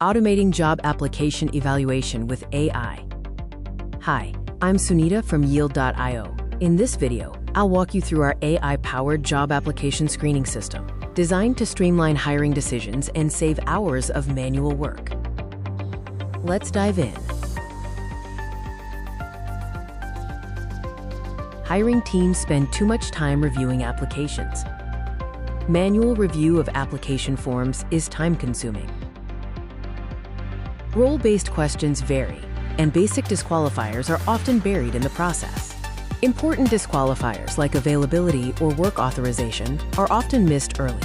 Automating job application evaluation with AI. Hi, I'm Sunita from Yield.io. In this video, I'll walk you through our AI-powered job application screening system, designed to streamline hiring decisions and save hours of manual work. Let's dive in. Hiring teams spend too much time reviewing applications. Manual review of application forms is time-consuming. Role-based questions vary, and basic disqualifiers are often buried in the process. Important disqualifiers like availability or work authorization are often missed early.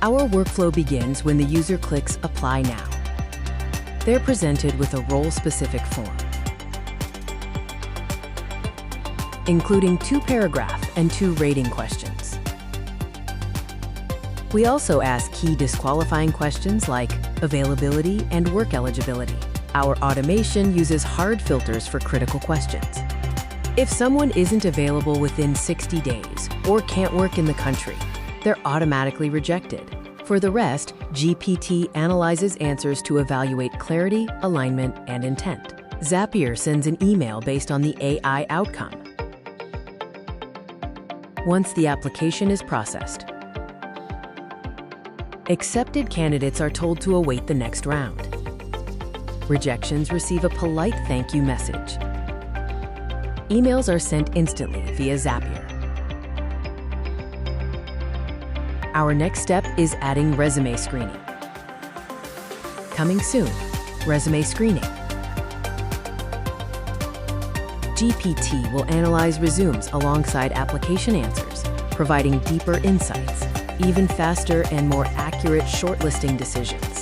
Our workflow begins when the user clicks Apply Now. They're presented with a role-specific form, including 2 paragraph and 2 rating questions. We also ask key disqualifying questions like availability and work eligibility. Our automation uses hard filters for critical questions. If someone isn't available within 60 days or can't work in the country, they're automatically rejected. For the rest, GPT analyzes answers to evaluate clarity, alignment, and intent. Zapier sends an email based on the AI outcome. Once the application is processed, accepted candidates are told to await the next round. Rejections receive a polite thank you message. Emails are sent instantly via Zapier. Our next step is adding resume screening. Coming soon, resume screening. GPT will analyze resumes alongside application answers, providing deeper insights, even faster and more accurate shortlisting decisions.